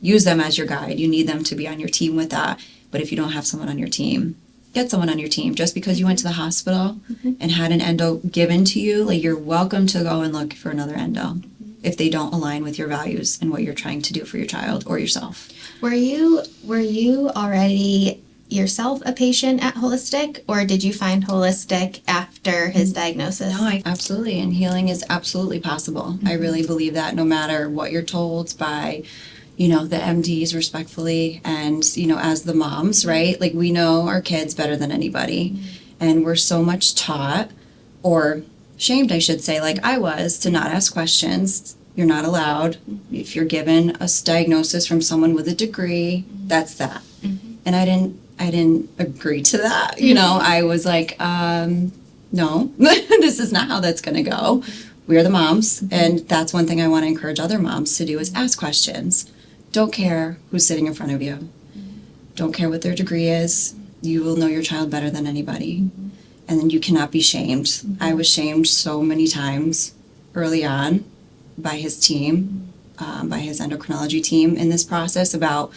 use them as your guide. You need them to be on your team with that. But if you don't have someone on your team, get someone on your team. Just because you went to the hospital and had an endo given to you, like, you're welcome to go and look for another endo if they don't align with your values and what you're trying to do for your child or yourself. Were you already yourself a patient at Holistic, or did you find Holistic after his diagnosis? No, absolutely. And healing is absolutely possible. I really believe that, no matter what you're told by, the MDs, respectfully, and, as the moms, right? Like, we know our kids better than anybody. And we're so much taught, or shamed, I should say, like I was, to not ask questions. You're not allowed. If you're given a diagnosis from someone with a degree, that's that. And I didn't agree to that. I was like, no, this is not how that's going to go. We are the moms. And that's one thing I want to encourage other moms to do, is ask questions. Don't care who's sitting in front of you. Don't care what their degree is. You will know your child better than anybody. And then you cannot be shamed. I was shamed so many times early on by his team, by his endocrinology team in this process, about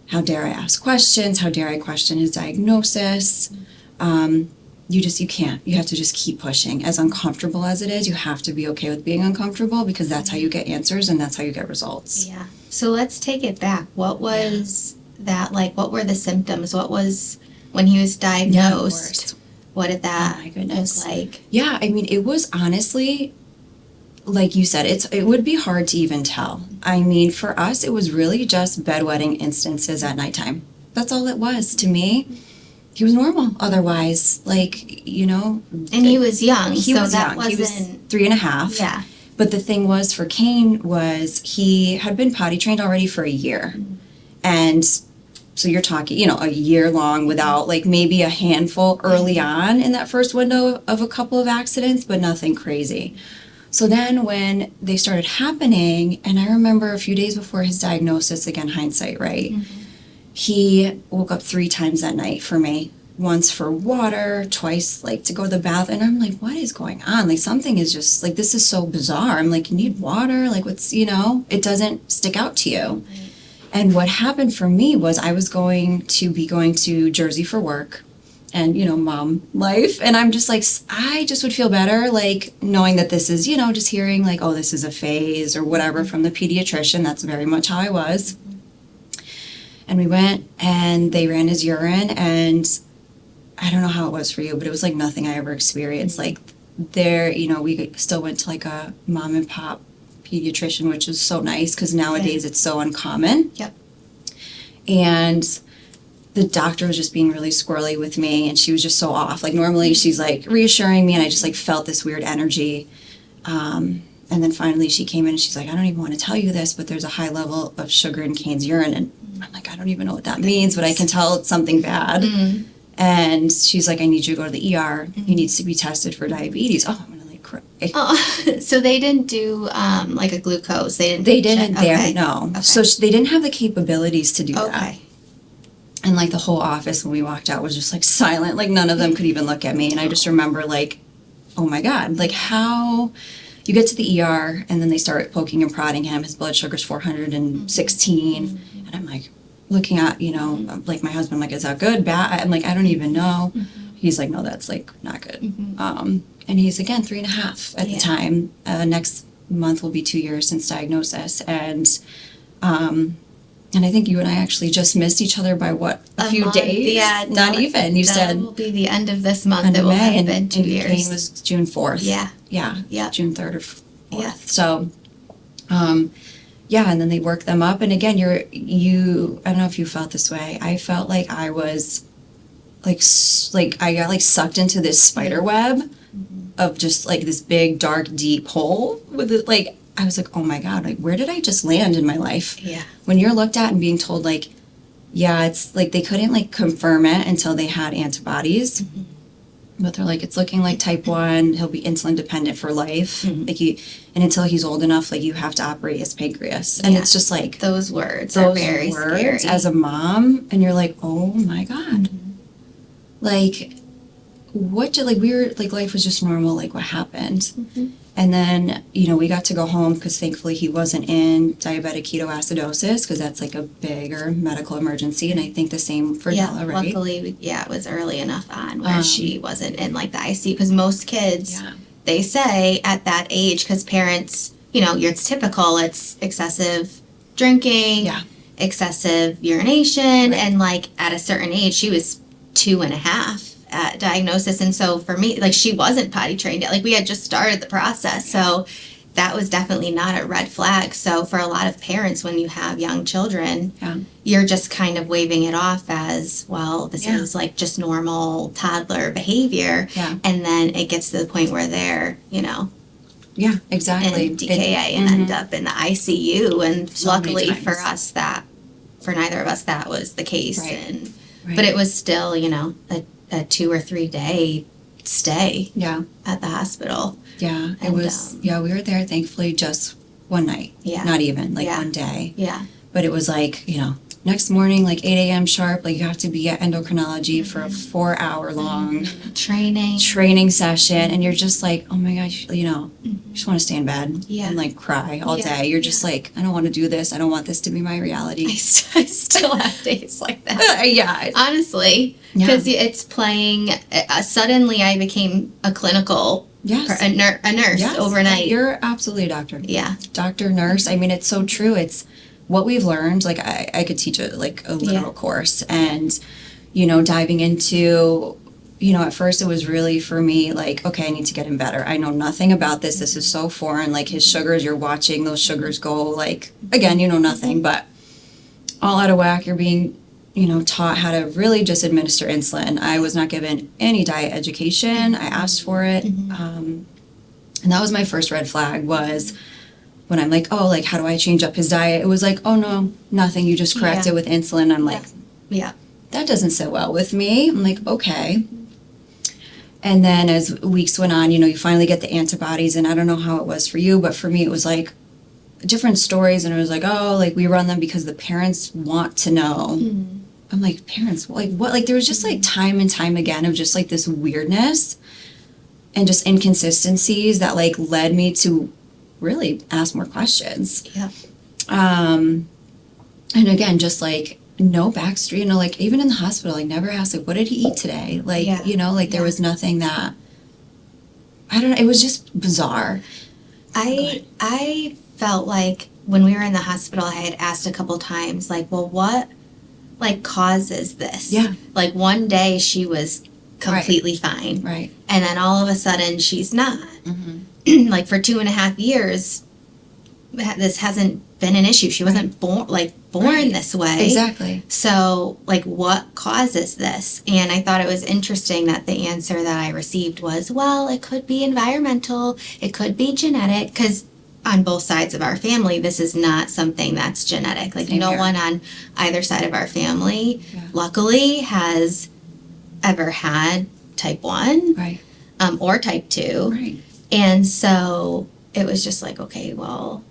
how dare I ask questions, how dare I question his diagnosis. You can't. You have to just keep pushing. As uncomfortable as it is, you have to be okay with being uncomfortable, because that's how you get answers and that's how you get results. Yeah. So let's take it back. What was that like? What were the symptoms? What was when he was diagnosed? What did that look like? Yeah, I mean, it was honestly, like you said, it would be hard to even tell. I mean, for us, it was really just bedwetting instances at nighttime. That's all it was to me. He was normal otherwise, And he was young, He was 3.5. Yeah. But the thing was, for Kane, was he had been potty trained already for a year. And so you're talking, a year long without, like, maybe a handful early on in that first window of a couple of accidents, but nothing crazy. So then when they started happening, and I remember a few days before his diagnosis, again, hindsight, right? He woke up 3 times that night for me. Once for water, twice, like, to go to the bath. And I'm like, what is going on? Like, something is just, like, this is so bizarre. I'm like, you need water? Like, what's, it doesn't stick out to you. And what happened for me was, I was going to Jersey for work. And, mom life. And I'm just like, I just would feel better, like, knowing that this is, just hearing, like, oh, this is a phase or whatever from the pediatrician. That's very much how I was. And we went and they ran his urine, and I don't know how it was for you, but it was like nothing I ever experienced. Like, there, we still went to, like, a mom and pop pediatrician, which is so nice, because nowadays it's so uncommon. Yep. And the doctor was just being really squirrely with me, and she was just so off. Like, normally she's, like, reassuring me, and I just, like, felt this weird energy. And then finally she came in and she's like, I don't even want to tell you this, but there's a high level of sugar in Kane's urine. And I'm like, I don't even know what that means, but I can tell it's something bad. And she's like, I need you to go to the ER. He needs to be tested for diabetes. Oh, I'm going to, like, cry. So they didn't do, like, a glucose? They didn't there, no. Okay. So they didn't have the capabilities to do that. Okay. And, like, the whole office when we walked out was just, like, silent. Like, none of them could even look at me. And I just remember, like, oh my God, like, how you get to the ER and then they start poking and prodding him. His blood sugar's 416. And I'm like, looking at, like, my husband, like, is that good, bad? I'm like, I don't even know. He's like, no, that's, like, not good. And he's, again, 3.5 at the time. Next month will be 2 years since diagnosis. And I think you and I actually just missed each other by a few month, days? Yeah. Not even. You said it will be the end of this month. It will have been 2 years. And Kane was June 4th. Yeah. June 3rd or 4th. Yeah. So, and then they work them up. And again, I don't know if you felt this way. I felt like I was, like I got, like, sucked into this spider web of just, like, this big, dark, deep hole with it, like, I was like, oh my God, like, where did I just land in my life? Yeah. When you're looked at and being told, like, yeah, it's like they couldn't, like, confirm it until they had antibodies. But they're like, it's looking like type 1, he'll be insulin dependent for life. Like, and until he's old enough, like, you have to operate his pancreas. And it's just like, those words are very scary. As a mom, and you're like, oh my God. Like, life was just normal, like, what happened? And then, you know, we got to go home because thankfully he wasn't in diabetic ketoacidosis because that's like a bigger medical emergency. And I think the same for Della, right? Luckily, it was early enough on where she wasn't in like the ICU, because most kids, they say at that age, because parents, you know, it's typical, it's excessive drinking, excessive urination, and like at a certain age, she was 2.5 at diagnosis, and so for me, like, she wasn't potty trained yet. Like, we had just started the process, so that was definitely not a red flag. So for a lot of parents, when you have young children, you're just kind of waving it off as, well, this is like just normal toddler behavior, and then it gets to the point where they're, you know, exactly, in DKA and end up in the ICU. And so luckily for us, for neither of us, that was the case. And but it was still, you know, a 2 or 3 day stay at the hospital. And, it was, we were there thankfully just one night, not even, like one day. But it was like, you know, next morning, like 8 a.m. sharp, like you have to be at endocrinology for a 4-hour-long training session, and you're just like, oh my gosh, you know, you just want to stay in bed and like cry all day. You're just like, I don't want to do this. I don't want this to be my reality. I still have days like that. Honestly, because it's playing. Suddenly, I became a clinical. A nurse overnight. You're absolutely a doctor. Doctor, nurse. I mean, it's so true. It's what we've learned. Like, I could teach a literal course, and, you know, diving into, you know, at first it was really for me like, okay, I need to get him better. I know nothing about this. This is so foreign. Like, his sugars, you're watching those sugars go, like, again, you know nothing, but all out of whack. You're being, you know, taught how to really just administer insulin. I was not given any diet education. I asked for it. And that was my first red flag, was when I'm like, oh, like, how do I change up his diet? It was like, oh, no, nothing. You just correct it with insulin. I'm like, that doesn't sit well with me. I'm like, okay. And then as weeks went on, you know, you finally get the antibodies. And I don't know how it was for you, but for me, it was like different stories. And it was like, oh, like, we run them because the parents want to know. I'm like, parents, like, what? Like, there was just like time and time again of just like this weirdness and just inconsistencies that like led me to really ask more questions. And again, just like no backstory, you know, like even in the hospital, like never asked, like, what did he eat today? Like, you know, like there was nothing that, I don't know, it was just bizarre. I felt like when we were in the hospital, I had asked a couple times, like, well, what like causes this? Like one day she was completely fine. And then all of a sudden she's not. Like for 2.5 years, this hasn't been an issue. She wasn't born this way. Exactly. So like what causes this? And I thought it was interesting that the answer that I received was, well, it could be environmental, it could be genetic, because on both sides of our family, this is not something that's genetic. Like no one on either side of our family, luckily, has ever had type 1 or type 2. And so it was just like, okay, well,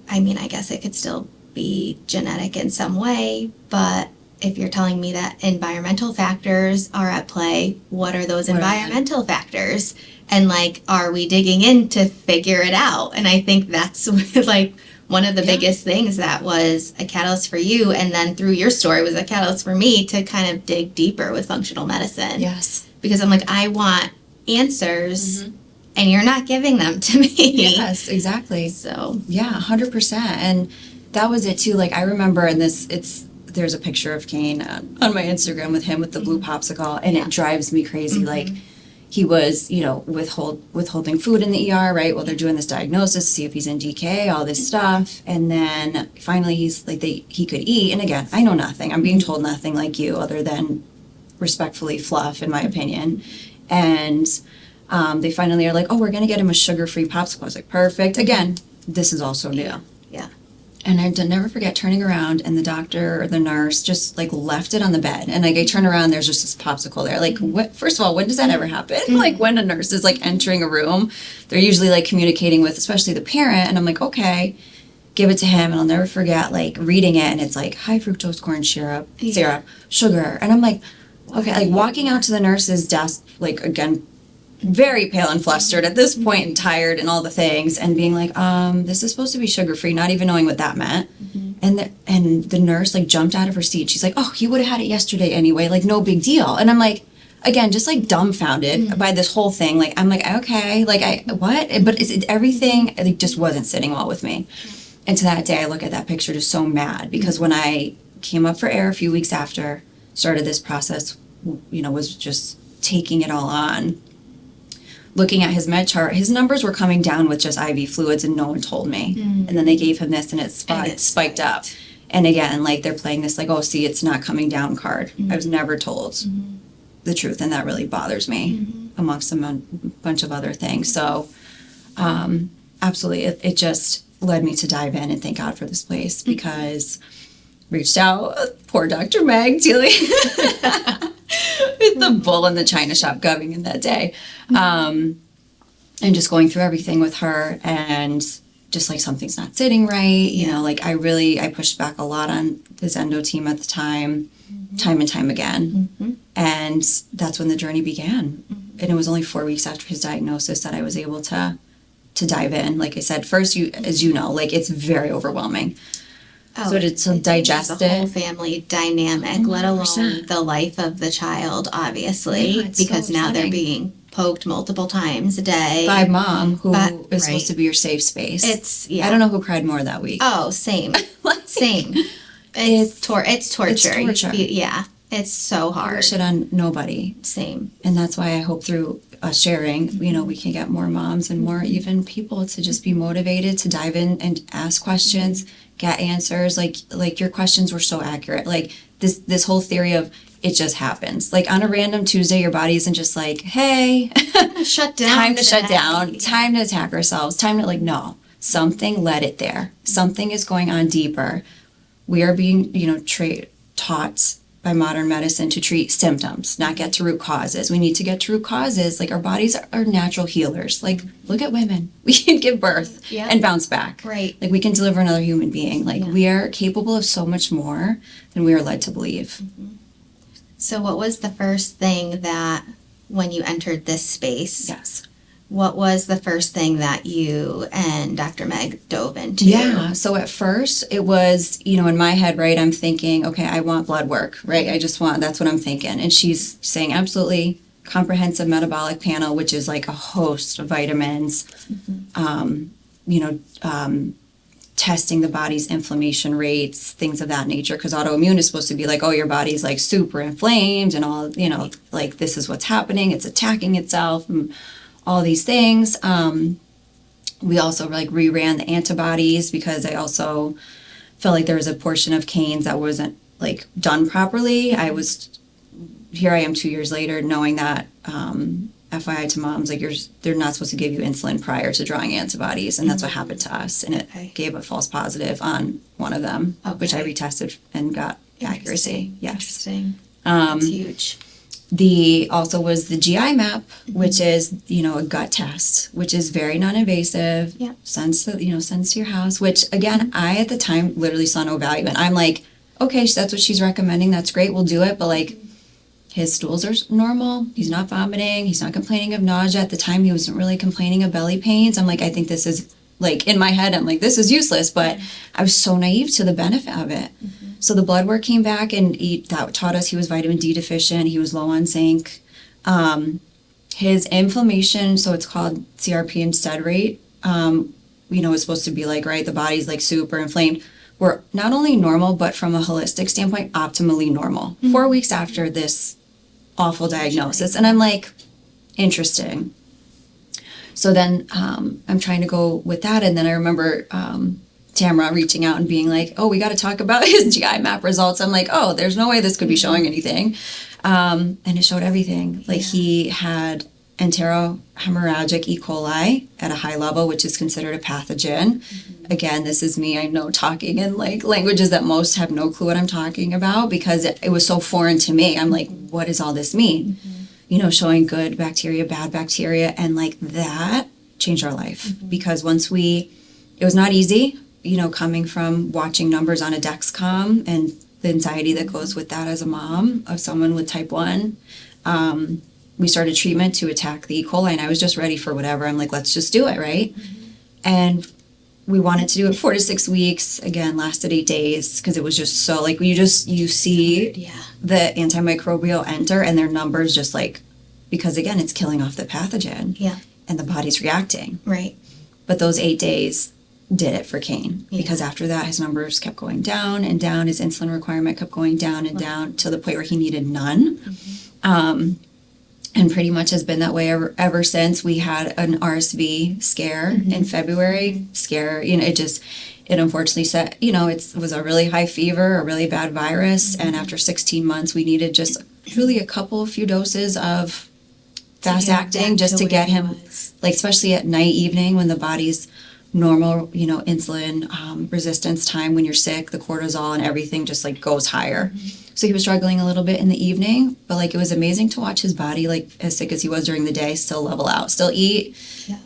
I mean, I guess it could still be genetic in some way, but if you're telling me that environmental factors are at play, what are those environmental factors? And like, are we digging in to figure it out? And I think that's like one of the biggest things that was a catalyst for you, and then through your story was a catalyst for me to kind of dig deeper with functional medicine. Because I'm like, I want answers, and you're not giving them to me. Yes, exactly. So 100%. And that was it too. Like, I remember, and there's a picture of Kane on my Instagram with him with the blue popsicle, and it drives me crazy. Like, he was, you know, withholding food in the ER, right? Well, they're doing this diagnosis to see if he's in DK, all this stuff. And then finally he's like, he could eat. And again, I know nothing. I'm being told nothing like you, other than respectfully fluff, in my opinion. And they finally are like, oh, we're going to get him a sugar-free popsicle. I was like, perfect. Again, this is also new. And I never forget turning around, and the doctor or the nurse just like left it on the bed. And like I turn around, there's just this popsicle there. Like, what? First of all, when does that ever happen? Like when a nurse is like entering a room, they're usually like communicating with, especially the parent. And I'm like, okay, give it to him. And I'll never forget like reading it, and it's like high fructose corn syrup, sugar. And I'm like, okay, like walking out to the nurse's desk, like again, very pale and flustered at this point and tired and all the things, and being like, this is supposed to be sugar-free, not even knowing what that meant. And the nurse like jumped out of her seat. She's like, oh, you would have had it yesterday anyway, like no big deal. And I'm like, again, just like dumbfounded by this whole thing. Like, I'm like, okay, like what? But everything like just wasn't sitting well with me. And to that day, I look at that picture just so mad, because when I came up for air a few weeks after, started this process, was just taking it all on. Looking at his med chart, his numbers were coming down with just IV fluids, and no one told me. And then they gave him this, and it spiked up. And again, like they're playing this like, oh, see, it's not coming down card. I was never told the truth, and that really bothers me, amongst a bunch of other things. So absolutely, it just led me to dive in and thank God for this place, because reached out, poor Dr. Meg dealing with the bull in the china shop coming in that day. And just going through everything with her, and just like something's not sitting right. Like I pushed back a lot on this endo team at the time and time again. And that's when the journey began. And it was only 4 weeks after his diagnosis that I was able to dive in. Like I said, first, as you know, like it's very overwhelming. So to digest the whole it. family dynamic, let alone the life of the child, obviously, because now they're being poked multiple times a day by mom, who is supposed to be your safe space. I don't know who cried more that week. Oh, same. Same. It's torture. It's torture. It's so hard. I wish it on nobody. Same. And that's why I hope through us sharing, we can get more moms and more even people to just be motivated to dive in and ask questions, get answers. Like your questions were so accurate. Like this whole theory of it just happens. Like on a random Tuesday, your body isn't just like, hey, shut down. Time to shut down. Time to attack ourselves. Time to no. Something led it there. Something is going on deeper. We are being, taught by modern medicine to treat symptoms, not get to root causes. We need to get to root causes. Like our bodies are natural healers. Like look at women. We can give birth and bounce back. Right. Like we can deliver another human being. Like we are capable of so much more than we are led to believe. So what was the first thing that, when you entered this space? Yes. What was the first thing that you and Dr. Meg dove into? Yeah. So at first it was, in my head, right, I'm thinking, okay, I want blood work, right? That's what I'm thinking. And she's saying absolutely comprehensive metabolic panel, which is like a host of vitamins, testing the body's inflammation rates, things of that nature. Because autoimmune is supposed to be like, oh, your body's like super inflamed and all, like this is what's happening. It's attacking itself. And all these things. We also reran the antibodies, because I also felt like there was a portion of Cane's that wasn't done properly. Here I am 2 years later knowing that, FYI to moms, they're not supposed to give you insulin prior to drawing antibodies, and that's what happened to us. And it gave a false positive on one of them, which I retested and got accuracy. Yes. Interesting. That's huge. Also was the GI map, which is, a gut test, which is very non-invasive, sends to your house, which again, I at the time literally saw no value in. I'm like, okay, that's what she's recommending. That's great. We'll do it. But his stools are normal. He's not vomiting. He's not complaining of nausea. At the time, he wasn't really complaining of belly pains. I'm like, I think this is in my head, I'm like, this is useless. But I was so naive to the benefit of it. So the blood work came back, and that taught us he was vitamin D deficient. He was low on zinc. His inflammation, so it's called CRP and STED rate, is supposed to be the body's super inflamed. We're not only normal, but from a holistic standpoint, optimally normal. 4 weeks after this awful diagnosis. And I'm like, interesting. So then I'm trying to go with that. And then I remember Tamara reaching out and being like, oh, we got to talk about his GI map results. I'm like, oh, there's no way this could be showing anything. And it showed everything. He had enterohemorrhagic E. coli at a high level, which is considered a pathogen. Again, this is me, I know, talking in languages that most have no clue what I'm talking about, because it was so foreign to me. I'm like, what does all this mean? Showing good bacteria, bad bacteria. And that changed our life, because it was not easy, coming from watching numbers on a Dexcom and the anxiety that goes with that as a mom of someone with type 1. we started treatment to attack the E. coli, and I was just ready for whatever. I'm like, let's just do it, right? And we wanted to do it 4 to 6 weeks. Again, lasted 8 days because it was just so like you see the antimicrobial enter and their numbers just like, because again, it's killing off the pathogen. Yeah. And the body's reacting. Right. But those 8 days did it for Kane because after that his numbers kept going down and down. His insulin requirement kept going down and down to the point where he needed none. And pretty much has been that way ever since. We had an RSV scare in February. It unfortunately set, it was a really high fever, a really bad virus. And after 16 months, we needed just really a few doses of fast acting just to get him, like, especially at night, evening, when the body's normal, insulin resistance time when you're sick, the cortisol and everything just like goes higher. So he was struggling a little bit in the evening, but like it was amazing to watch his body, like as sick as he was during the day, still level out, still eat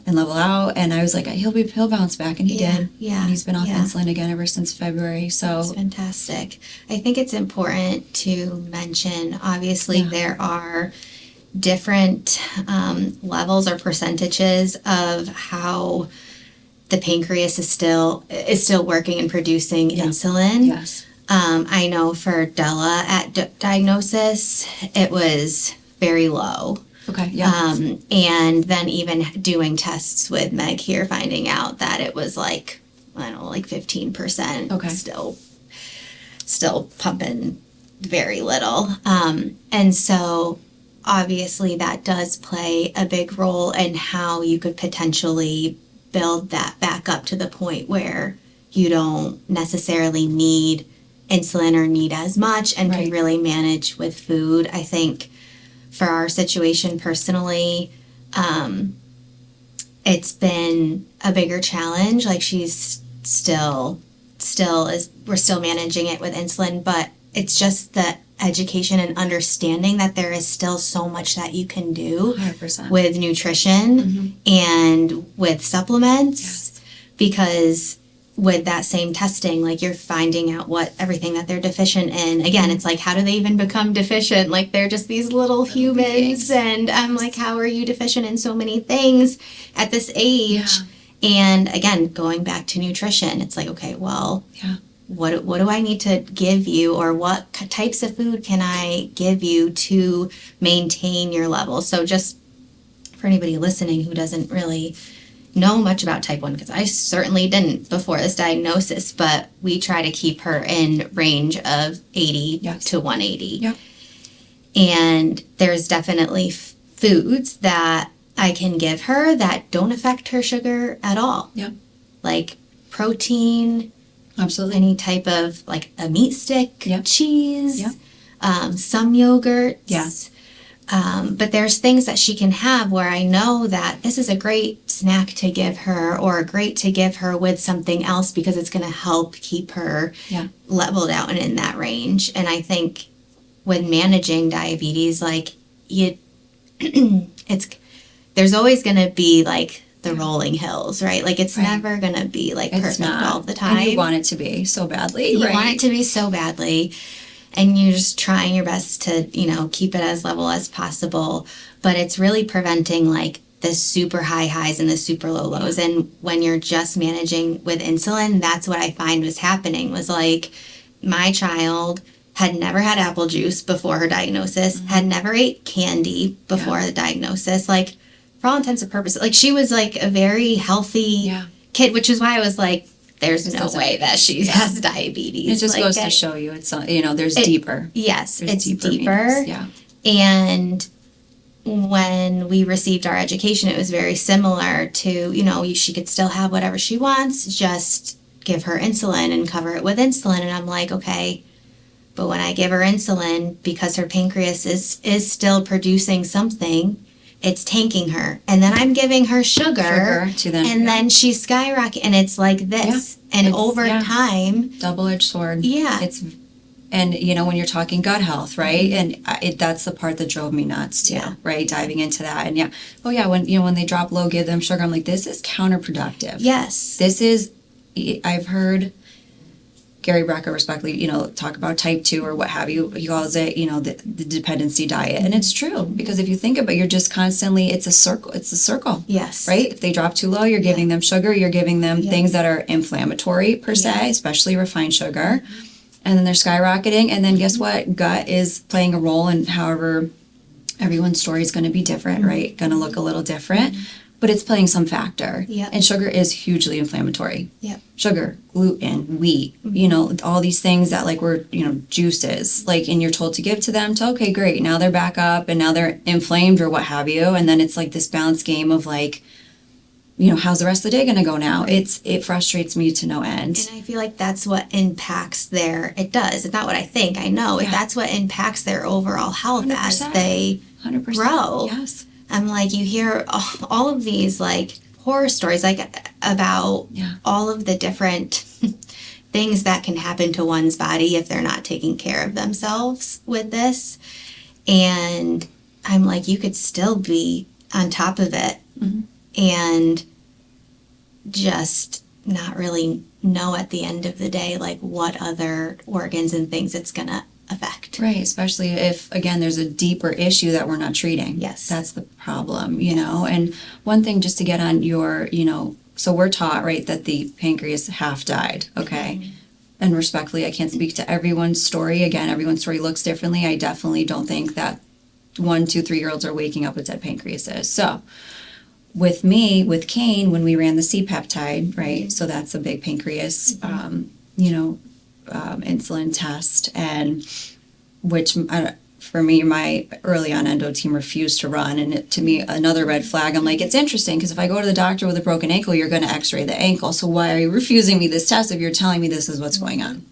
and level out. And I was like, he'll bounce back, and he did. Yeah. And he's been off insulin again ever since February. So that's fantastic. I think it's important to mention, obviously, there are different levels or percentages of how the pancreas is still working and producing insulin. Yes. I know for Della at diagnosis, it was very low. Okay. Yeah. And then even doing tests with Meg here, finding out that it was like, I don't know, like 15%. Okay. Still pumping very little. And so obviously that does play a big role in how you could potentially build that back up to the point where you don't necessarily need insulin or need as much and can really manage with food. I think for our situation personally, it's been a bigger challenge. Like she's we're still managing it with insulin, but it's just the education and understanding that there is still so much that you can do 100%. with nutrition and with supplements, because with that same testing, like you're finding out what everything that they're deficient in. Again, it's like, how do they even become deficient? Like they're just these little humans, and I'm like, how are you deficient in so many things at this age? And again, going back to nutrition, it's like, okay, well, what do I need to give you, or what types of food can I give you to maintain your level? So just for anybody listening who doesn't really know much about type 1, because I certainly didn't before this diagnosis, but we try to keep her in range of 80 to 180. Yeah. And there's definitely foods that I can give her that don't affect her sugar at all. Yeah. Like protein, absolutely, any type of like a meat stick, cheese, some yogurt. Yes. But there's things that she can have where I know that this is a great snack to give her, or great to give her with something else, because it's going to help keep her leveled out and in that range. And I think with managing diabetes, like there's always going to be like the rolling hills, right? Like it's never going to be like perfect all the time. And you want it to be so badly. You want it to be so badly. And you're just trying your best to, keep it as level as possible. But it's really preventing like the super high highs and the super low lows. And when you're just managing with insulin, that's what I find was happening, was like my child had never had apple juice before her diagnosis, had never ate candy before the diagnosis. Like for all intents and purposes, like she was like a very healthy kid, which is why I was like, there's no way that she has diabetes. It just goes to show you it's, there's deeper. Yes, there's it's deeper. Meanings. Yeah. And when we received our education, it was very similar to, she could still have whatever she wants, just give her insulin and cover it with insulin. And I'm like, okay, but when I give her insulin, because her pancreas is still producing something, it's tanking her, and then I'm giving her sugar to them, and then she's skyrocketing, and it's like this, and over time, double-edged sword. And when you're talking gut health, right? And that's the part that drove me nuts too, right? Diving into that, and when they drop low, give them sugar. I'm like, this is counterproductive. Yes, this is. I've heard Gary Brecker respectfully, talk about type 2 or what have you. He calls it, the dependency diet. And it's true, because if you think about it, you're just constantly, it's a circle. Yes. Right? If they drop too low, you're giving them sugar, you're giving them things that are inflammatory per se, especially refined sugar. And then they're skyrocketing. And then guess what? Gut is playing a role in however everyone's story is going to be different, right? Going to look a little different. But it's playing some factor. Yep. And sugar is hugely inflammatory. Yep. Sugar, gluten, wheat, all these things that juices, and you're told to give to them okay, great. Now they're back up and now they're inflamed or what have you. And then it's this balance game of how's the rest of the day going to go now? It frustrates me to no end. And I feel like that's what impacts it does. It's not what I think. I know. Yeah. That's what impacts their overall health 100%. as they 100%. grow. Yes. I'm you hear all of these horror stories about all of the different things that can happen to one's body if they're not taking care of themselves with this. And I'm you could still be on top of it and just not really know at the end of the day what other organs and things it's gonna affect. Right, especially if, again, there's a deeper issue that we're not treating. Yes. That's the problem, And one thing just to get on your, so we're taught, right, that the pancreas half died, okay? Mm-hmm. And respectfully, I can't speak to everyone's story. Again, everyone's story looks differently. I definitely don't think that 1, 2, 3-year-olds are waking up with dead pancreases. So with Kane, when we ran the C-peptide, right, so that's a big pancreas, insulin test, and which for me, my early on endo team refused to run, and to me, another red flag. I'm it's interesting, because if I go to the doctor with a broken ankle, you're going to x-ray the ankle, so why are you refusing me this test if you're telling me this is what's going on?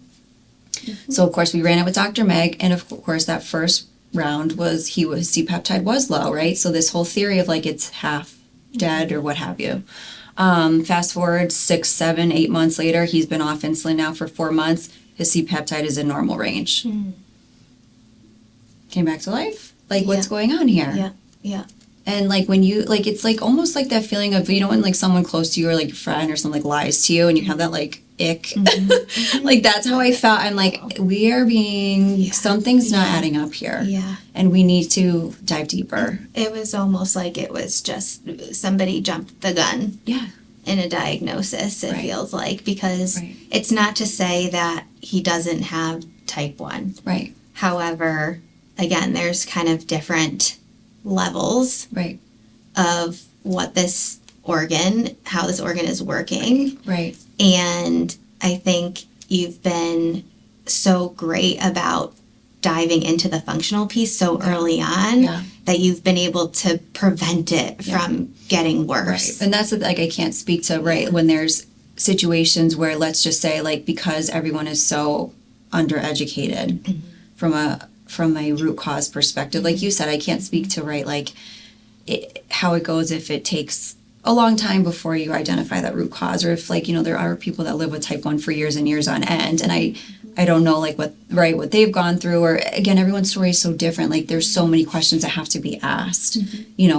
So of course we ran it with Dr. Meg, and of course that first round C-peptide was low, right? So this whole theory of it's half dead or what have you. Fast forward 6, 7, 8 months later, he's been off insulin now for 4 months. His C-peptide is in normal range. Came back to life. What's going on here? Yeah, yeah. And when you, it's almost that feeling of, when someone close to you or your friend or something lies to you and you have that ick. Mm-hmm. That's how I felt. I'm we are being, something's not adding up here. Yeah. And we need to dive deeper. It was almost it was just somebody jumped the gun. Yeah. In a diagnosis, it feels because it's not to say that he doesn't have type 1. Right. However, again, there's kind of different levels of how this organ is working. Right. And I think you've been so great about diving into the functional piece so early on that you've been able to prevent it from getting worse. Right. And that's I can't speak to when there's situations where, let's just say, because everyone is so undereducated from a root cause perspective, like you said, I can't speak to how it goes if it takes a long time before you identify that root cause, or if there are people that live with type 1 for years and years on end, and I don't know what they've gone through, or again, everyone's story is so different. There's so many questions that have to be asked.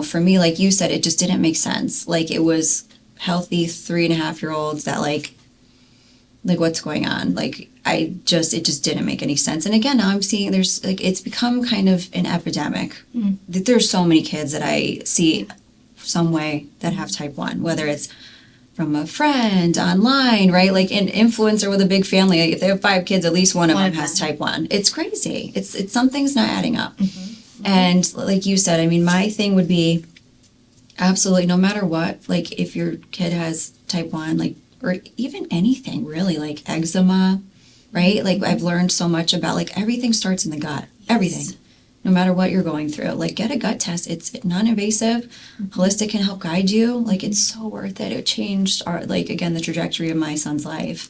For me, like you said, it just didn't make sense. It was healthy 3.5-year-olds that what's going on? It just didn't make any sense. And again, now I'm seeing there's it's become kind of an epidemic. There's so many kids that I see some way that have type 1, whether it's from a friend online, right? An influencer with a big family. If they have 5 kids, at least one of them has type 1. It's crazy. It's something's not adding up. And like you said, I mean, my thing would be absolutely no matter what, if your kid has type 1, or even anything really, eczema, right? I've learned so much about everything starts in the gut. Yes. Everything. No matter what you're going through, get a gut test. It's non-invasive. Holistic can help guide you. It's so worth it. It changed again, the trajectory of my son's life.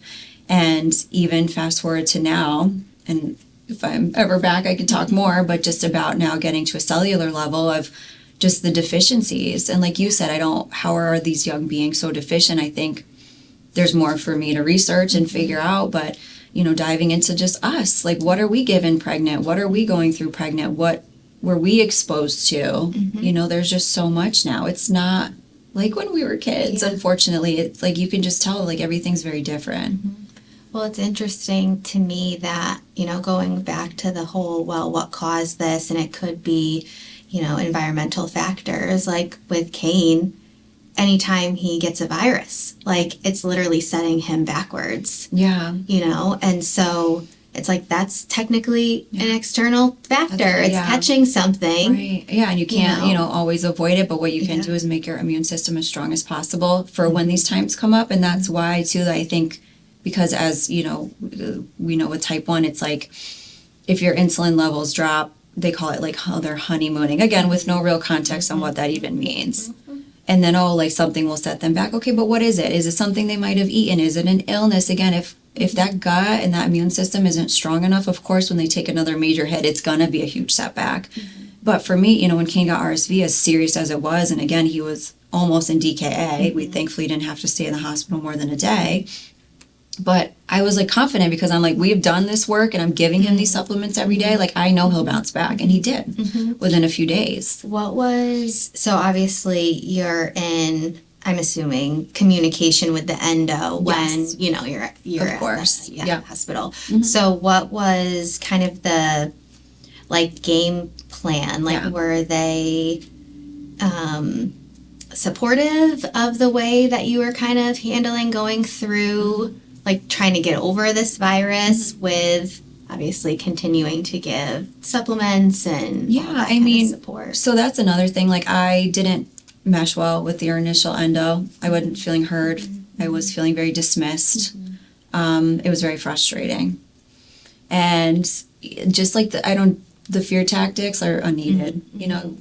And even fast forward to now, and if I'm ever back, I could talk more, but just about now getting to a cellular level of just the deficiencies. And like you said, how are these young beings so deficient? I think there's more for me to research and figure out, but diving into just us, what are we given pregnant? What are we going through pregnant? What were we exposed to? There's just so much now. It's not like when we were kids, unfortunately. It's you can just tell, everything's very different. Well, it's interesting to me that, going back to the whole, well, what caused this? And it could be, environmental factors. Like with Kane, anytime he gets a virus, like it's literally setting him backwards. Yeah. And so it's like that's technically an external factor. It's catching something. Right. Yeah, and you can't, always avoid it, but what you can do is make your immune system as strong as possible for when these times come up. And that's why, too, I think, because as, we know with type 1, it's like if your insulin levels drop, they call it like they're honeymooning, again, with no real context on what that even means. And then, like something will set them back. Okay, but what is it? Is it something they might have eaten? Is it an illness? Again, if that gut and that immune system isn't strong enough, of course, when they take another major hit, it's going to be a huge setback. But for me, when Kane got RSV, as serious as it was, and again, he was almost in DKA, we thankfully didn't have to stay in the hospital more than a day. But I was like confident because I'm like, we've done this work and I'm giving him these supplements every day. Like, I know he'll bounce back. And he did within a few days. So obviously you're in, I'm assuming, communication with the endo when, you're of course. at the hospital. So what was kind of the, like, game plan? Like, were they supportive of the way that you were kind of handling going through, like, trying to get over this virus with obviously continuing to give supplements and support? So that's another thing. Like, I didn't mesh well with your initial endo. I wasn't feeling heard. I was feeling very dismissed. It was very frustrating. And just like the fear tactics are unneeded.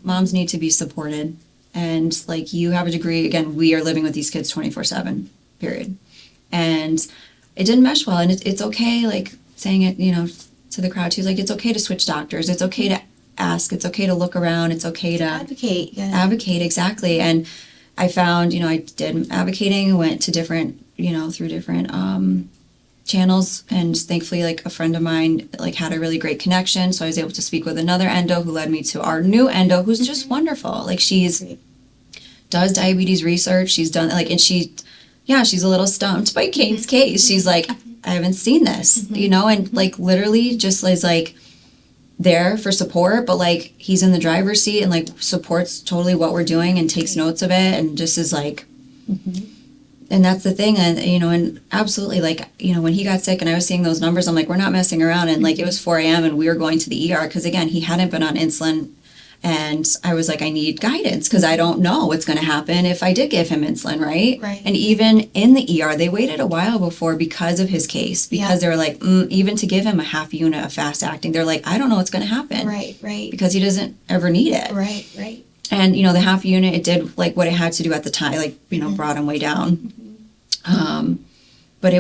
Moms need to be supported. And like, you have a degree, again, we are living with these kids 24/7, period. And it didn't mesh well. And it's okay, like saying it, to the crowd too, like, it's okay to switch doctors. It's okay to ask. It's okay to look around. It's okay to advocate. Yeah. Advocate, exactly. And I found, I did advocating, went to different, through different channels, and thankfully, like, a friend of mine, like, had a really great connection, so I was able to speak with another endo who led me to our new endo, who's just wonderful. Like, does diabetes research. She's done, like, and she's a little stumped by Kane's case. She's like, I haven't seen this, and like, literally just is like there for support, but like, he's in the driver's seat and like supports totally what we're doing and takes notes of it, and just is like, and that's the thing. And, and absolutely, like, when he got sick and I was seeing those numbers, I'm like, we're not messing around. And like, it was 4 a.m. and we were going to the ER because, again, he hadn't been on insulin. And I was like, I need guidance because I don't know what's going to happen if I did give him insulin, right? Right. And even in the ER, they waited a while before because of his case, because they were like, even to give him a half unit of fast acting, they're like, I don't know what's going to happen. Right. Because he doesn't ever need it. Right. And, the half unit, it did like what it had to do at the time, like, brought him way down. But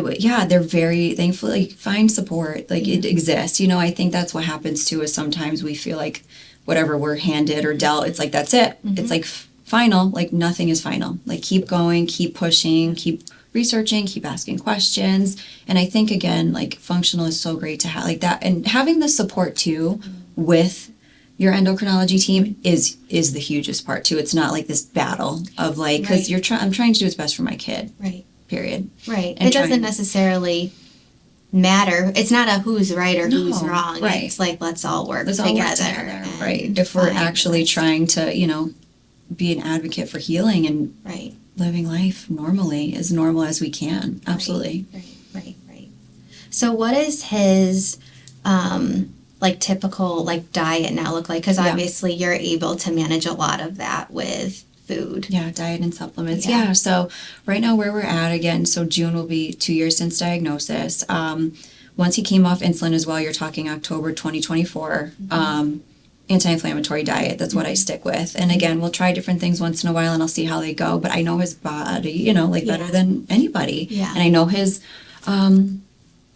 they're very, thankfully, find support. Like, it exists. I think that's what happens too, is sometimes we feel like whatever we're handed or dealt, it's like, that's it. It's like final. Like, nothing is final. Like, keep going, keep pushing, keep researching, keep asking questions. And I think, again, like, functional is so great to have like that. And having the support too with your endocrinology team is the hugest part too. It's not like this battle of like, because I'm trying to do what's best for my kid. Right. Period. Right. It doesn't necessarily matter. It's not a who's right or who's wrong. Right. It's like, let's all work together. Right. If we're actually trying to, be an advocate for healing and living life normally, as normal as we can. Absolutely. Right. So what is his like typical like diet now look like? Because obviously you're able to manage a lot of that with food. Yeah, diet and supplements. Yeah. So right now where we're at, again, so June will be 2 years since diagnosis. Once he came off insulin as well, you're talking October 2024, anti-inflammatory diet. That's what I stick with. And again, we'll try different things once in a while and I'll see how they go. But I know his body, better than anybody. Yeah. And I know his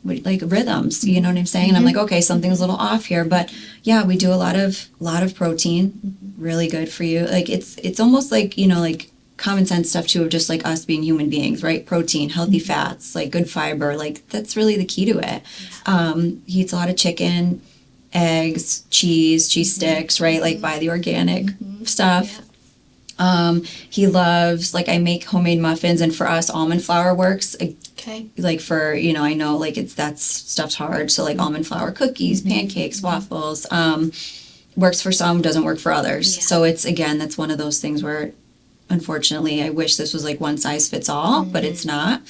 like rhythms, you know what I'm saying? And I'm like, okay, something's a little off here. But yeah, we do a lot of protein, really good for you. Like, it's almost like, like common sense stuff too, of just like us being human beings, right? Protein, healthy fats, like good fiber, like that's really the key to it. He eats a lot of chicken, eggs, cheese sticks, right? Like, buy the organic stuff. He loves, like, I make homemade muffins, and for us, almond flour works. Okay. Like for, I know like that's stuff's hard. So like almond flour cookies, pancakes, waffles, works for some, doesn't work for others. Yeah. So it's, again, that's one of those things where unfortunately I wish this was like one size fits all, but it's not.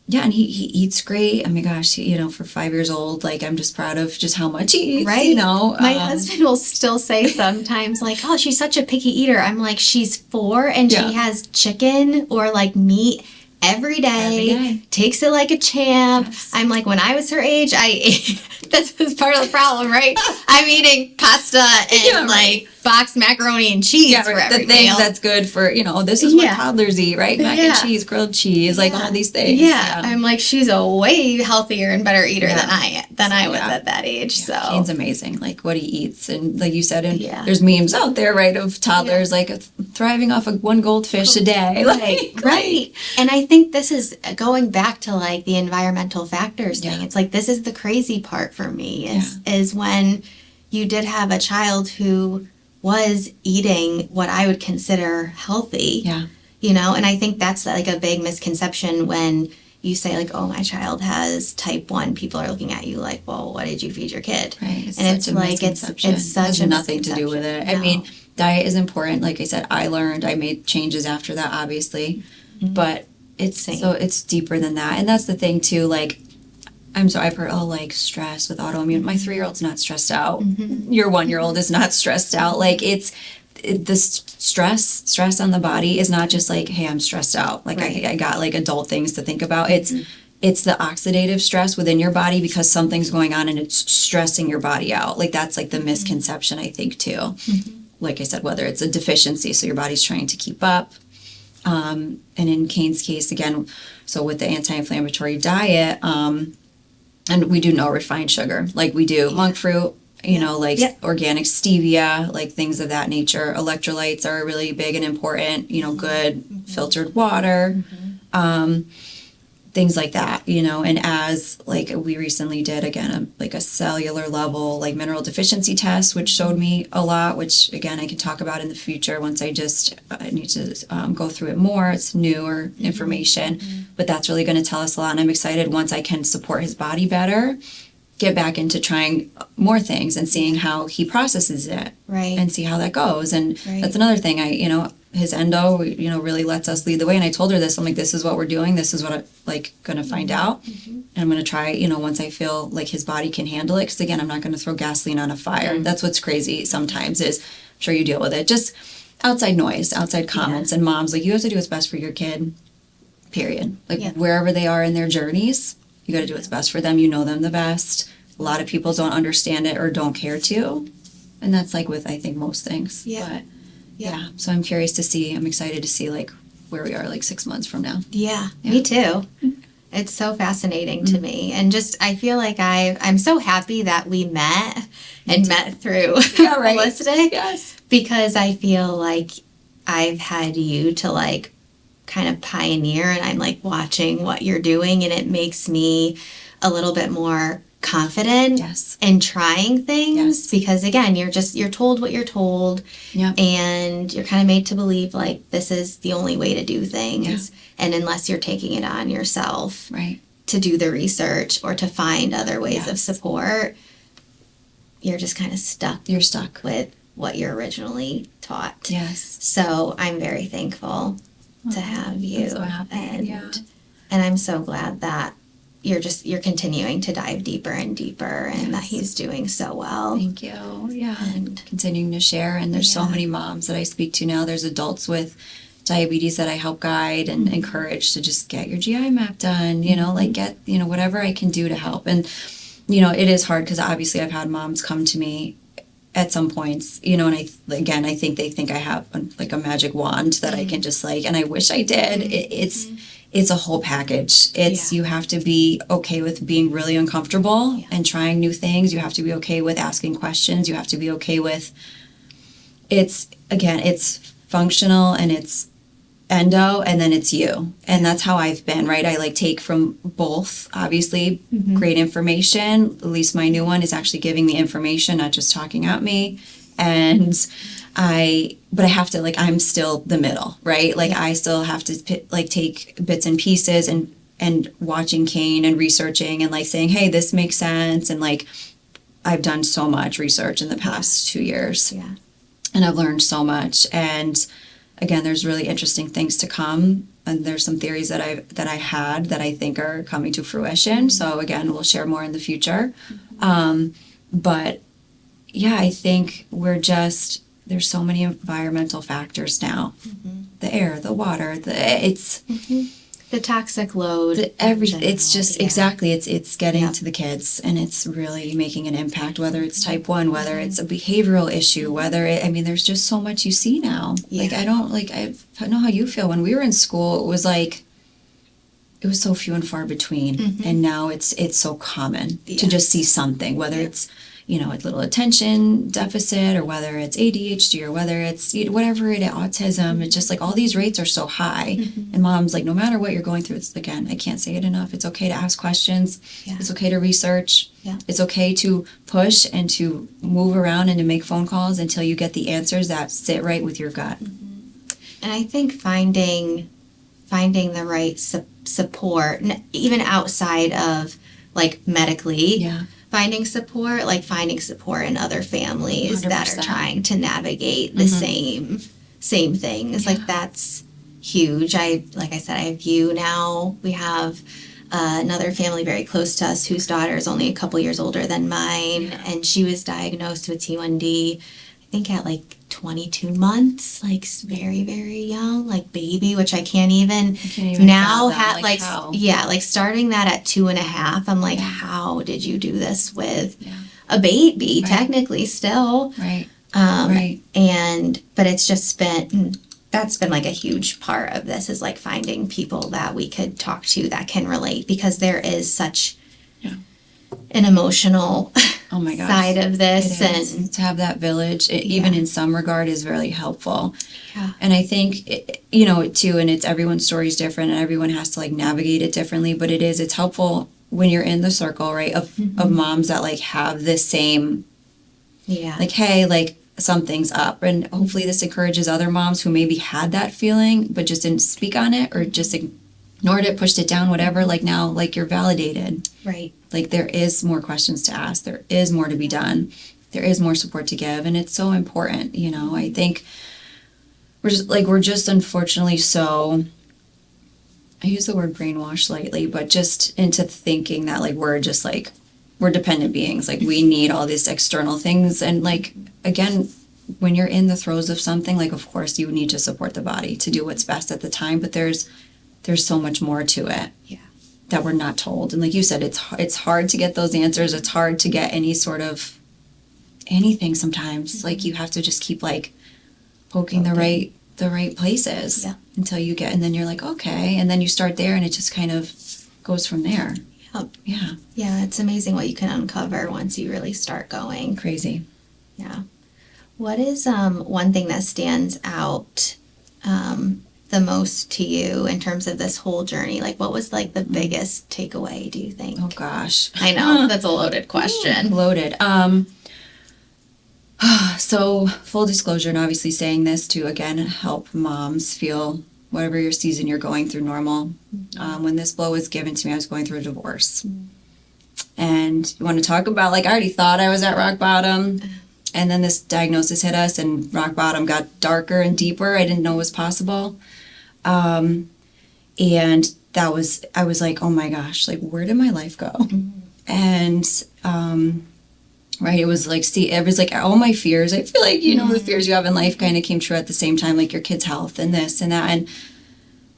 Yeah, and he eats great. Oh my gosh, for 5 years old, like I'm just proud of just how much he eats, Right. My Um, husband will still say sometimes, like, oh, she's such a picky eater. I'm like, she's 4 and Yeah. she has chicken or like meat every day, Every day. takes it like a champ. Yes. I'm like, when I was her age, I ate, this is part of the problem, right? I'm eating pasta and Yeah, right. like boxed macaroni and cheese for the every things meal. that's good for, this is what Yeah. toddlers eat, right? Mac and Yeah. cheese, grilled cheese, like all these things. Yeah. I'm like, she's a way healthier and better eater Yeah. than I was Yeah. at that age. Yeah, So Shane's amazing, like what he eats, and like you said, and Yeah. there's memes out there, right, of toddlers like thriving off of one goldfish a day. Right, right. And I think this is going back to like the environmental factors thing. Yeah. It's like this is the crazy part for me is when you did have a child who was eating what I would consider healthy. Yeah. And I think that's like a big misconception when you say like, oh, my child has type 1, people are looking at you like, well, what did you feed your kid? Right. It's And such it's a like misconception. it's such has a nothing to do with it. misconception. I mean, No. diet is important. Like I said, I made changes after that, obviously, but it's Same. so it's deeper than that. And that's the thing too. Like, I've heard, like stress with autoimmune. My 3-year-old's not stressed out. Your 1-year-old is not stressed out. Like the stress on the body is not just like, hey, I'm stressed out. Like Right. I got like adult things to think about. It's the oxidative stress within your body because something's going on and it's stressing your body out. Like that's like the misconception, I think, too. Like I said, whether it's a deficiency, so your body's trying to keep up. And in Kane's case, again, so with the anti-inflammatory diet, and we do no refined sugar. Like we do monk fruit, like organic stevia, like things of that nature. Electrolytes are really big and important, good filtered water, things like that, and as like we recently did again, a cellular level, like mineral deficiency test, which showed me a lot, which again, I can talk about in the future once I need to go through it more. It's newer information, but that's really going to tell us a lot. And I'm excited once I can support his body better, get back into trying more things and seeing how he processes it Right. and see how that goes. And Right. that's another thing his endo, really lets us lead the way. And I told her this, I'm like, this is what we're doing. This is what I'm going to find out. And I'm going to try, once I feel like his body can handle it. Cause again, I'm not going to throw gasoline on a fire. That's what's crazy sometimes is, I'm sure you deal with it. Just outside noise, outside comments and moms, like you have to do what's best for your kid, period. Like wherever they are in their journeys, you got to do what's best for them. You know them the best. A lot of people don't understand it or don't care to. And that's like with, I think, most things. Yeah. But yeah. So I'm curious to see, I'm excited to see like where we are like 6 months from now. Yeah, me too. It's so fascinating to me. And just, I feel like I'm so happy that we met and met through Holistic. Yes. Because I feel like I've had you to like kind of pioneer and I'm like watching what you're doing and it makes me a little bit more confident in trying things because again you're told what you're told and you're kind of made to believe like this is the only way to do things and unless you're taking it on yourself to do the research or to find other ways of support, you're just kind of stuck with what you're originally taught. So I'm very thankful to have you. I'm so happy. And I'm so glad that you're continuing to dive deeper and deeper and that he's doing so well. Thank you. Yeah. And continuing to share. And there's so many moms that I speak to now. There's adults with diabetes that I help guide and encourage to just get your GI map done, like get, whatever I can do to help. And, it is hard because obviously I've had moms come to me at some points, and I think they think I have like a magic wand that I can just and I wish I did. It's a whole package. You have to be okay with being really uncomfortable and trying new things. You have to be okay with asking questions. You have to be okay with it's functional and it's endo and then it's you. And that's how I've been, right? I take from both, obviously, great information. At least my new one is actually giving me information, not just talking at me. And but I have to, like, I'm still the middle, right? Like, I still have to, like, take bits and pieces and watching Kane and researching and, like, saying, hey, this makes sense. And, like, I've done so much research in the past 2 years. Yeah. And I've learned so much. And again, there's really interesting things to come. And there's some theories that I had that I think are coming to fruition. So again, we'll share more in the future. But yeah, I think there's so many environmental factors now. The air, the water, The toxic load. everything. It's general, just exactly. It's getting Yeah. to the kids, and it's really making an impact. Whether it's type 1, whether it's a behavioral issue, I mean, there's just so much you see now. Like, Yeah. I don't know how you feel. When we were in school, it was so few and far between, and now it's so common to just see something, whether it's a little attention deficit, or whether it's ADHD, or whether it's whatever it is, autism. It's just like all these rates are so high, and mom's like, no matter what you're going through, it's, again, I can't say it enough, it's okay to ask questions. It's okay to research. It's okay to push and to move around and to make phone calls until you get the answers that sit right with your gut. And I think finding the right support, even outside of, like, medically, finding support in other families 100%. That are trying to navigate the same things. Like, that's huge. Like I said, I have you now. We have another family very close to us whose daughter is only a couple years older than mine, and she was diagnosed with T1D, I think at like 22 months, like very, very young, like baby, which I can't even now have, like starting that at 2.5. I'm like, how did you do this with a baby? Technically still. But it's just that's been like a huge part of this, is like finding people that we could talk to that can relate, because there is such an emotional side of this, and to have that village, even in some regard, is really helpful. And I think too, and it's everyone's story is different, and everyone has to, like, navigate it differently, but it's helpful when you're in the circle, right, of moms that, like, have this same like, hey, like, something's up, and hopefully this encourages other moms who maybe had that feeling but just didn't speak on it, or just ignored it, pushed it down, whatever. Like, now, like, you're validated. Like, there is more questions to ask. There is more to be done. There is more support to give. And it's so important, I think we're just unfortunately so, I use the word brainwashed lightly, but just into thinking that, like, we're just, like, we're dependent beings. Like, we need all these external things. And, like, again, when you're in the throes of something, like, of course you need to support the body to do what's best at the time. But there's so much more to it. That we're not told. And like you said, it's hard to get those answers. It's hard to get any sort of anything sometimes. Like, you have to just keep, like, poking the right places until you get, and then you're like, okay, and then you start there, and it just kind of goes from there. It's amazing what you can uncover once you really start going. Crazy. What is one thing that stands out the most to you in terms of this whole journey? Like, what was, like, the biggest takeaway, do you think? Oh gosh, I know that's a loaded question. Loaded. So, full disclosure, and obviously saying this to, again, help moms feel whatever your season you're going through normal. When this blow was given to me, I was going through a divorce. And you want to talk about, like, I already thought I was at rock bottom, and then this diagnosis hit us, and rock bottom got darker and deeper. I didn't know it was possible. And I was like, oh my gosh, like, where did my life go? And, right, it was like all my fears, I feel like, the fears you have in life kind of came true at the same time, like your kid's health and this and that. And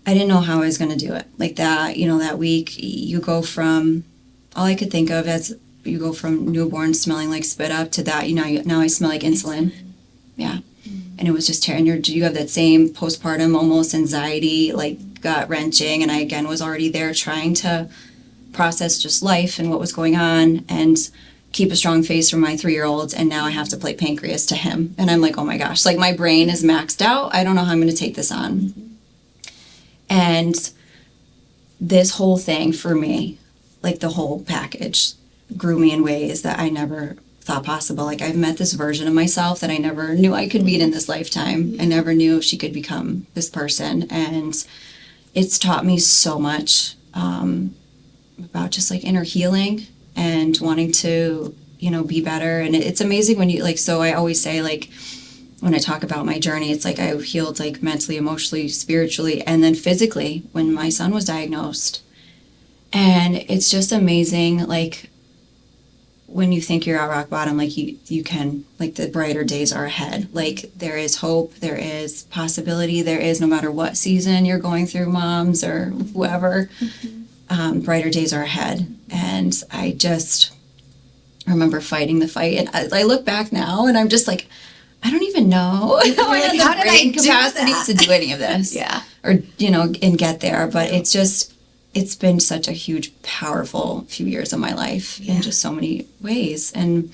I didn't know how I was going to do it. Like that, that week, you go from, all I could think of as, you go from newborn smelling like spit up to that, now I smell like insulin. And it was just terrible. And you have that same postpartum almost anxiety, like gut wrenching. And I, again, was already there trying to process just life and what was going on and keep a strong face for my 3-year-old. And now I have to play pancreas to him. And I'm like, oh my gosh, like, my brain is maxed out. I don't know how I'm going to take this on. And this whole thing for me, like, the whole package grew me in ways that I never thought possible. Like, I've met this version of myself that I never knew I could meet in this lifetime. I never knew she could become this person. And it's taught me so much about just like inner healing and wanting to, be better. And it's amazing when you like, so I always say, like, when I talk about my journey, it's like I've healed like mentally, emotionally, spiritually, and then physically when my son was diagnosed. And it's just amazing, like, when you think you're at rock bottom, like you can, like, the brighter days are ahead. Like, there is hope, there is possibility, there is, no matter what season you're going through, moms or whoever, brighter days are ahead. And I just remember fighting the fight. And I look back now and I'm just like, I don't even know how I had the brain capacity to do any of this. Yeah. Or, and get there. But it's been such a huge, powerful few years of my life in just so many ways. And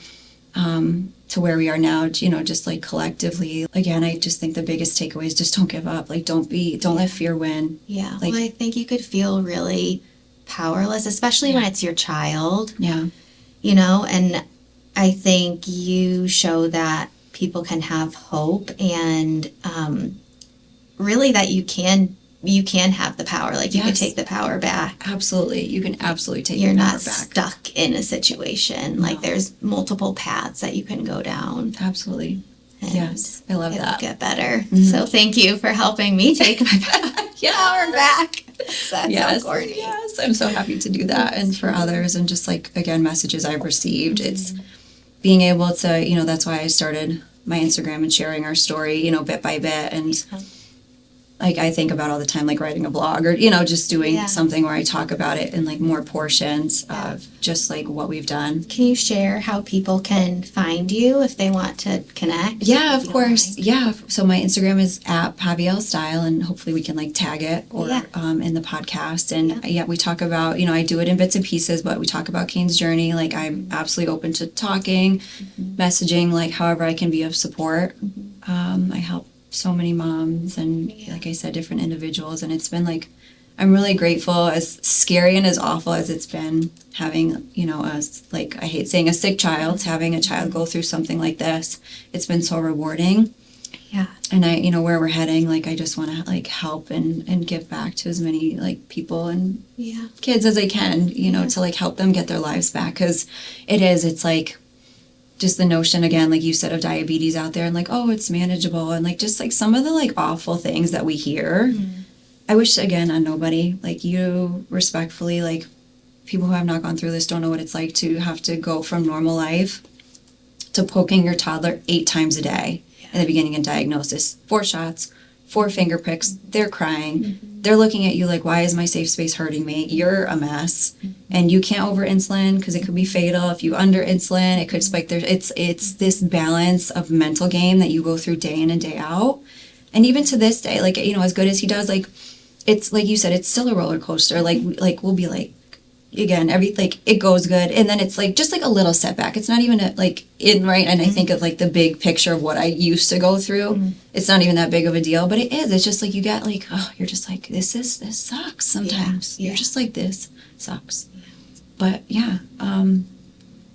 to where we are now, just like collectively, again, I just think the biggest takeaway is just don't give up. Like, don't let fear win. Yeah. Like, well, I think you could feel really powerless, especially when it's your child. Yeah. And I think you show that people can have hope and really that you can have the power. Like, you can take the power back. Absolutely. You can absolutely take You're the power not back. stuck in a situation. Like, there's multiple paths that you can go down. Absolutely. Yes. I love It'll that. get better. So thank you for helping me take my power back. That's so corny. Yes. I'm so happy to do that. And for others, and just like, again, messages I've received, it's being able to, that's why I started my Instagram and sharing our story, bit by bit. And like, I think about all the time, like writing a blog or, just doing something where I talk about it in like more portions of just like what we've done. Can you share how people can find you if they want to connect? Yeah, of course. Yeah. So my Instagram is at Pavielle Style, and hopefully we can like tag it or in the podcast. And we talk about, I do it in bits and pieces, but we talk about Kane's journey. Like, I'm absolutely open to talking, messaging, like however I can be of support. I help so many moms and like I said, different individuals, and it's been like, I'm really grateful, as scary and as awful as it's been having, like, I hate saying a sick child, having a child go through something like this. It's been so rewarding. Yeah. And I, where we're heading, like, I just want to like help and give back to as many like people and kids as I can, to like help them get their lives back. 'Cause it's like, just the notion, again, like you said, of diabetes out there and like, oh, it's manageable, and like just like some of the like awful things that we hear. I wish, again, on nobody, like you, respectfully, like people who have not gone through this don't know what it's like to have to go from normal life to poking your toddler 8 times a day in the beginning of diagnosis. 4 shots, 4 finger pricks, they're crying. They're looking at you like, why is my safe space hurting me? You're a mess. And you can't over insulin because it could be fatal. If you under insulin, it could spike. It's this balance of mental game that you go through day in and day out. And even to this day, like, as good as he does, like, it's like you said, it's still a roller coaster. Like we'll be like, again, it goes good, and then it's like just like a little setback. It's not even and I think of like the big picture of what I used to go through. It's not even that big of a deal, but it is. It's just like you get like, oh, you're just like, this sucks sometimes. You're just like, this sucks. But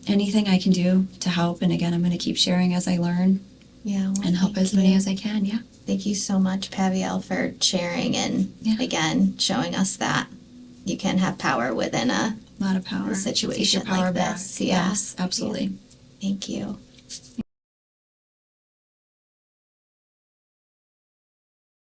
anything I can do to help, and again, I'm going to keep sharing as I learn. And help as many as I can. Thank you so much, Pavielle, for sharing and again showing us that you can have power within a lot of power. situation Take your power like back. this. Yes, absolutely. Thank you.